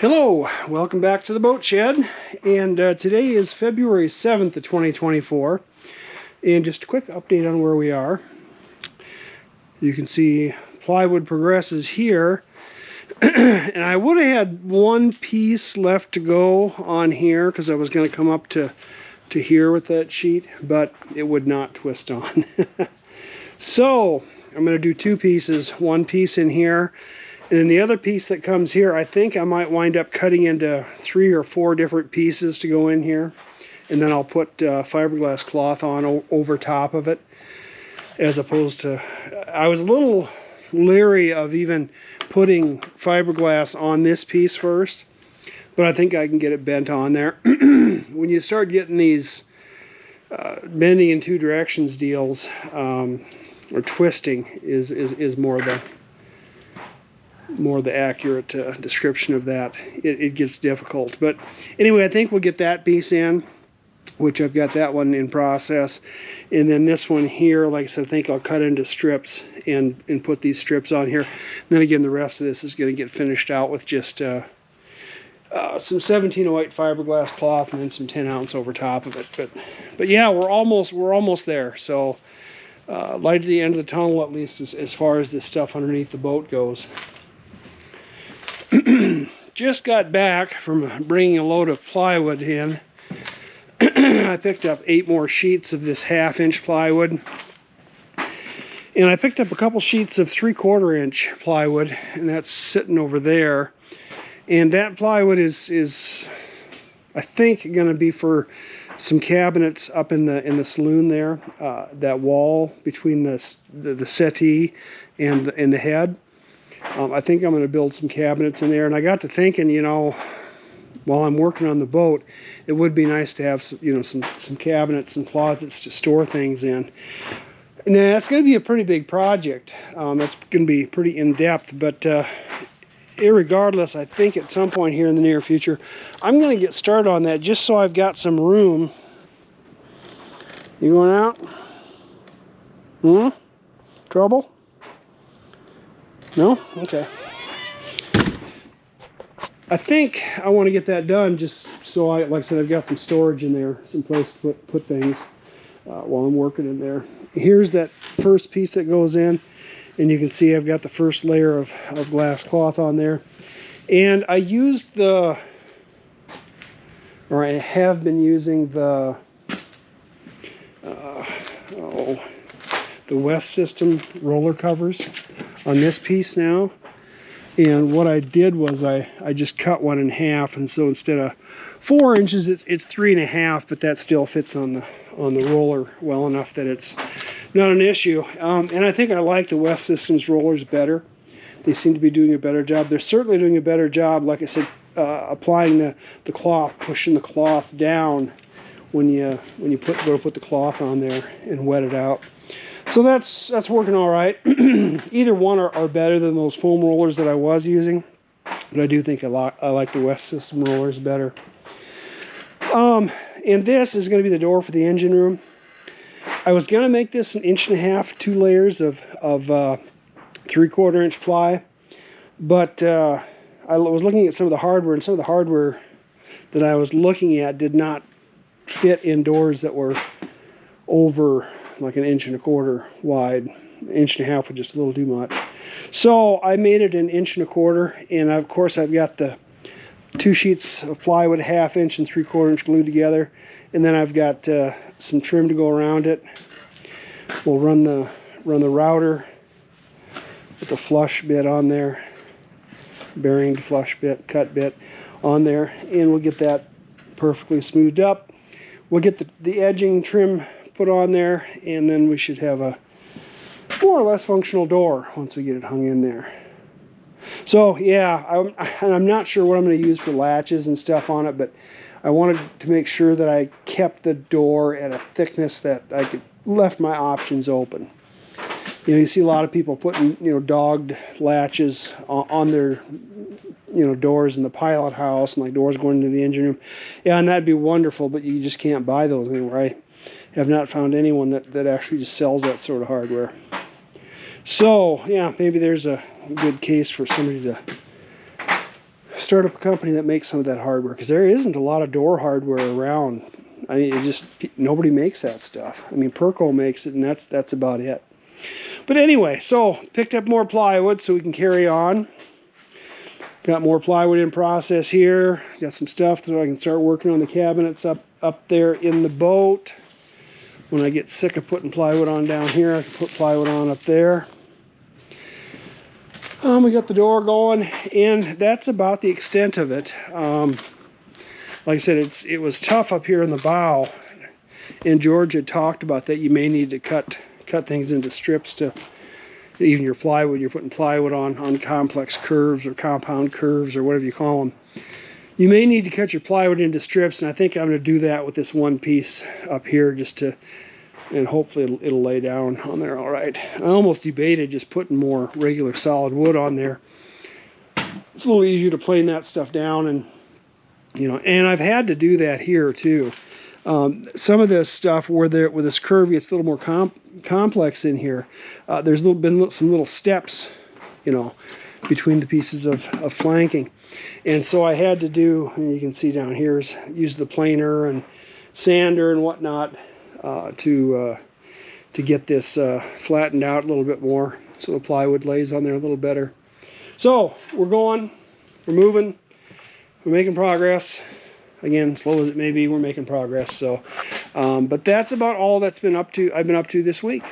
Hello, welcome back to the boat shed, and today is February 7th of 2024, and just a quick update on where we are. You can see plywood progresses here, and I would have had one piece left to go on here because I was going to come up to here with that sheet, but it would not twist on. So I'm going to do two pieces, one piece in here. And then the other piece that comes here, I think I might wind up cutting into 3 or 4 different pieces to go in here. And then I'll put fiberglass cloth on over top of it. As opposed to, I was a little leery of even putting fiberglass on this piece first. But I think I can get it bent on there. When you start getting these bending in 2 directions deals, or twisting is more the accurate description of that. It gets difficult, but anyway, I think we'll get that piece in, which I've got that one in process, and then this one here, like I said, I think I'll cut into strips and put these strips on here. And then again, the rest of this is going to get finished out with just some 1708 fiberglass cloth and then some 10-ounce over top of it. But yeah, we're almost there. So light at the end of the tunnel, at least as far as this stuff underneath the boat goes. Just got back from bringing a load of plywood in. I picked up 8 more sheets of this 1/2-inch plywood, and I picked up a couple sheets of 3/4-inch plywood, and that's sitting over there. And that plywood is I think going to be for some cabinets up in the saloon there, that wall between the settee and the head. I think I'm going to build some cabinets in there, and I got to thinking, you know, while I'm working on the boat, it would be nice to have some, you know, some cabinets and closets to store things in. And that's going to be a pretty big project. That's going to be pretty in-depth, but irregardless, I think at some point here in the near future, I'm going to get started on that just so I've got some room. You going out? Trouble? No? Okay. I think I want to get that done just so like I said, I've got some storage in there, some place to put things while I'm working in there. Here's that first piece that goes in, and you can see I've got the first layer of glass cloth on there. And I used I have been using the West System roller covers on this piece now. And what I did was I just cut one in half, and so instead of 4 inches, it's 3.5, but that still fits on the roller well enough that it's not an issue. And I think I like the West Systems rollers better. They seem to be doing a better job. They're certainly doing a better job, like I said, applying the cloth, pushing the cloth down when you go to put the cloth on there and wet it out. So that's working all right. Either one are better than those foam rollers that I was using, but I do think I like the West System rollers better. And this is going to be the door for the engine room. I was going to make this 1.5 inches, 2 layers of 3/4-inch ply, but I was looking at some of the hardware, and some of the hardware that I was looking at did not fit in doors that were over like 1.25 inches wide. 1.5 inches was just a little too much. So I made it 1.25 inches, and of course I've got the 2 sheets of plywood, 1/2 inch and 3/4 inch glued together, and then I've got some trim to go around it. We'll run the router with the flush bit on there, bearing flush bit, cut bit on there, and we'll get that perfectly smoothed up. We'll get the edging trim put on there, and then we should have a more or less functional door once we get it hung in there. So yeah, I'm not sure what I'm going to use for latches and stuff on it, but I wanted to make sure that I kept the door at a thickness that I could left my options open. You know, you see a lot of people putting, you know, dogged latches on their, you know, doors in the pilot house, and like doors going into the engine room. Yeah, and that'd be wonderful, but you just can't buy those anywhere. I have not found anyone that actually just sells that sort of hardware. So yeah, maybe there's a good case for somebody to start up a company that makes some of that hardware, because there isn't a lot of door hardware around. I mean, it just, nobody makes that stuff. I mean, Perco makes it, and that's about it. But anyway, so picked up more plywood so we can carry on. Got more plywood in process here. Got some stuff so I can start working on the cabinets up there in the boat. When I get sick of putting plywood on down here, I can put plywood on up there. We got the door going, and that's about the extent of it. Like I said, it was tough up here in the bow, and George had talked about that. You may need to cut things into strips to even your plywood. You're putting plywood on complex curves or compound curves or whatever you call them. You may need to cut your plywood into strips, and I think I'm going to do that with this one piece up here, just to, and hopefully it'll lay down on there all right. I almost debated just putting more regular solid wood on there. It's a little easier to plane that stuff down, and and I've had to do that here too. Some of this stuff where this curve gets a little more complex in here, there's been some little steps, between the pieces of planking. And so I had to do, and you can see down here, is use the planer and sander and whatnot to get this flattened out a little bit more, so the plywood lays on there a little better. So we're going, we're moving, we're making progress. Again, slow as it may be, we're making progress. So, but that's about all I've been up to this week.